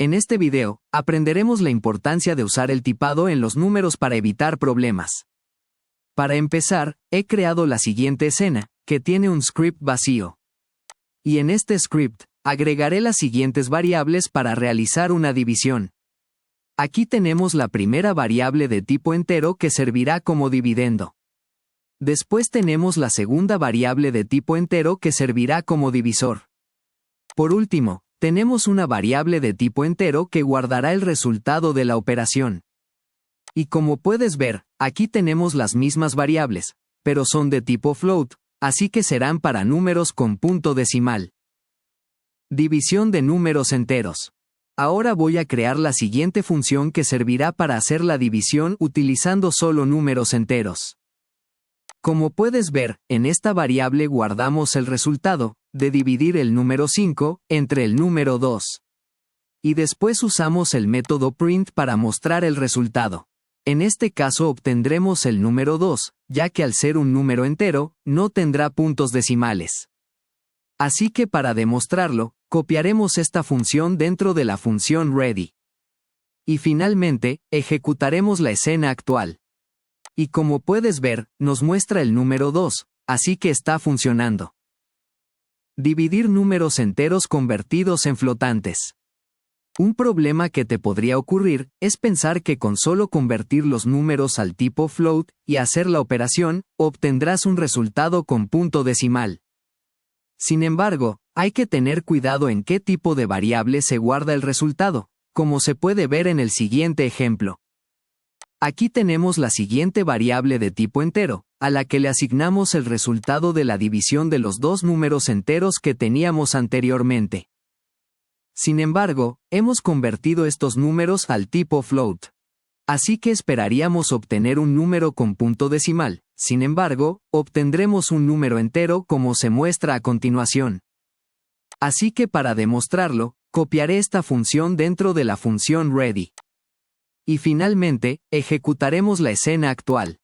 En este video, aprenderemos la importancia de usar el tipado en los números para evitar problemas. Para empezar, he creado la siguiente escena, que tiene un script vacío. Y en este script, agregaré las siguientes variables para realizar una división. Aquí tenemos la primera variable de tipo entero que servirá como dividendo. Después tenemos la segunda variable de tipo entero que servirá como divisor. Por último, tenemos una variable de tipo entero que guardará el resultado de la operación. Y como puedes ver, aquí tenemos las mismas variables, pero son de tipo float, así que serán para números con punto decimal. División de números enteros. Ahora voy a crear la siguiente función que servirá para hacer la división utilizando solo números enteros. Como puedes ver, en esta variable guardamos el resultado, de dividir el número 5, entre el número 2. Y después usamos el método print para mostrar el resultado. En este caso obtendremos el número 2, ya que al ser un número entero, no tendrá puntos decimales. Así que para demostrarlo, copiaremos esta función dentro de la función ready. Y finalmente, ejecutaremos la escena actual. Y como puedes ver, nos muestra el número 2, así que está funcionando. Dividir números enteros convertidos en flotantes. Un problema que te podría ocurrir es pensar que con solo convertir los números al tipo float y hacer la operación, obtendrás un resultado con punto decimal. Sin embargo, hay que tener cuidado en qué tipo de variable se guarda el resultado, como se puede ver en el siguiente ejemplo. Aquí tenemos la siguiente variable de tipo entero, a la que le asignamos el resultado de la división de los dos números enteros que teníamos anteriormente. Sin embargo, hemos convertido estos números al tipo float. Así que esperaríamos obtener un número con punto decimal, sin embargo, obtendremos un número entero como se muestra a continuación. Así que para demostrarlo, copiaré esta función dentro de la función ready. Y finalmente, ejecutaremos la escena actual.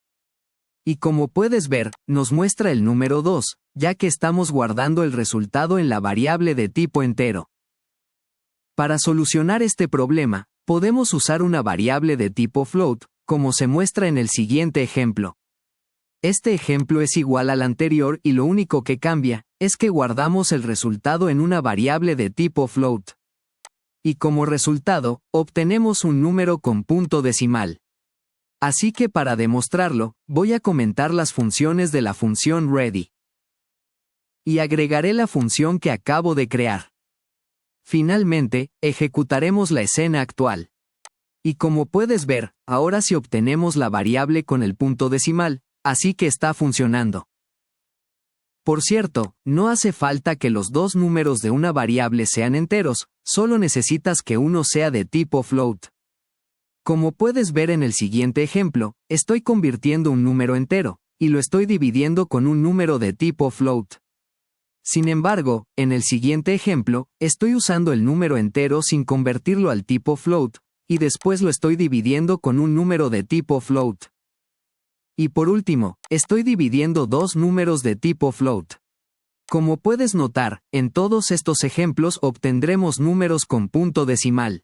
Y como puedes ver, nos muestra el número 2, ya que estamos guardando el resultado en la variable de tipo entero. Para solucionar este problema, podemos usar una variable de tipo float, como se muestra en el siguiente ejemplo. Este ejemplo es igual al anterior y lo único que cambia, es que guardamos el resultado en una variable de tipo float. Y como resultado, obtenemos un número con punto decimal. Así que para demostrarlo, voy a comentar las funciones de la función ready. Y agregaré la función que acabo de crear. Finalmente, ejecutaremos la escena actual. Y como puedes ver, ahora sí obtenemos la variable con el punto decimal, así que está funcionando. Por cierto, no hace falta que los dos números de una variable sean enteros, solo necesitas que uno sea de tipo float. Como puedes ver en el siguiente ejemplo, estoy convirtiendo un número entero, y lo estoy dividiendo con un número de tipo float. Sin embargo, en el siguiente ejemplo, estoy usando el número entero sin convertirlo al tipo float, y después lo estoy dividiendo con un número de tipo float. Y por último, estoy dividiendo dos números de tipo float. Como puedes notar, en todos estos ejemplos obtendremos números con punto decimal.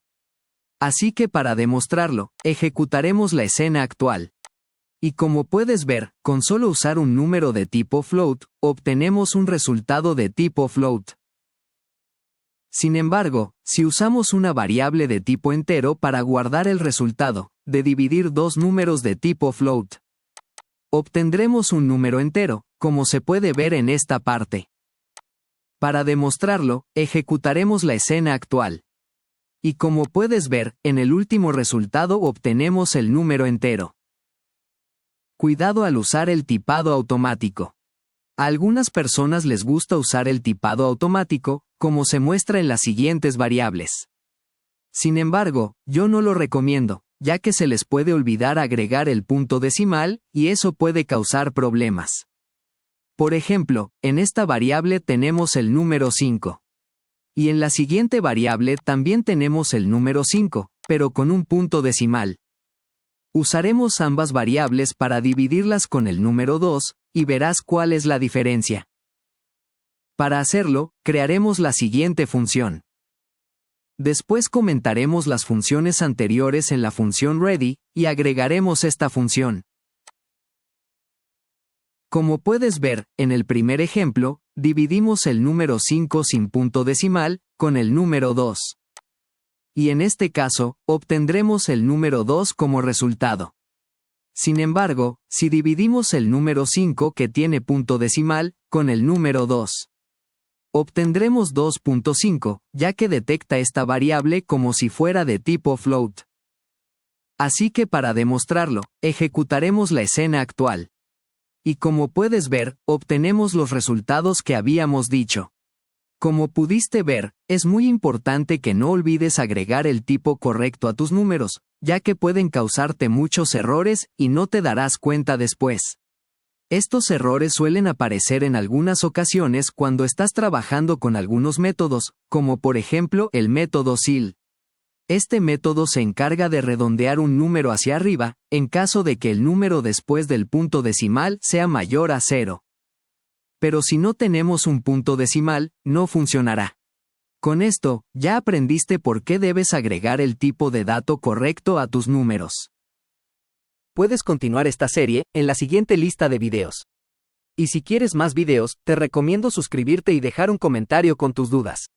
Así que para demostrarlo, ejecutaremos la escena actual. Y como puedes ver, con solo usar un número de tipo float, obtenemos un resultado de tipo float. Sin embargo, si usamos una variable de tipo entero para guardar el resultado, de dividir dos números de tipo float, obtendremos un número entero, como se puede ver en esta parte. Para demostrarlo, ejecutaremos la escena actual. Y como puedes ver, en el último resultado obtenemos el número entero. Cuidado al usar el tipado automático. A algunas personas les gusta usar el tipado automático, como se muestra en las siguientes variables. Sin embargo, yo no lo recomiendo, ya que se les puede olvidar agregar el punto decimal, y eso puede causar problemas. Por ejemplo, en esta variable tenemos el número 5. Y en la siguiente variable también tenemos el número 5, pero con un punto decimal. Usaremos ambas variables para dividirlas con el número 2, y verás cuál es la diferencia. Para hacerlo, crearemos la siguiente función. Después comentaremos las funciones anteriores en la función ready, y agregaremos esta función. Como puedes ver, en el primer ejemplo, dividimos el número 5 sin punto decimal, con el número 2. Y en este caso, obtendremos el número 2 como resultado. Sin embargo, si dividimos el número 5 que tiene punto decimal, con el número 2, obtendremos 2.5, ya que detecta esta variable como si fuera de tipo float. Así que para demostrarlo, ejecutaremos la escena actual. Y como puedes ver, obtenemos los resultados que habíamos dicho. Como pudiste ver, es muy importante que no olvides agregar el tipo correcto a tus números, ya que pueden causarte muchos errores y no te darás cuenta después. Estos errores suelen aparecer en algunas ocasiones cuando estás trabajando con algunos métodos, como por ejemplo el método SIL. Este método se encarga de redondear un número hacia arriba, en caso de que el número después del punto decimal sea mayor a 0. Pero si no tenemos un punto decimal, no funcionará. Con esto, ya aprendiste por qué debes agregar el tipo de dato correcto a tus números. Puedes continuar esta serie en la siguiente lista de videos. Y si quieres más videos, te recomiendo suscribirte y dejar un comentario con tus dudas.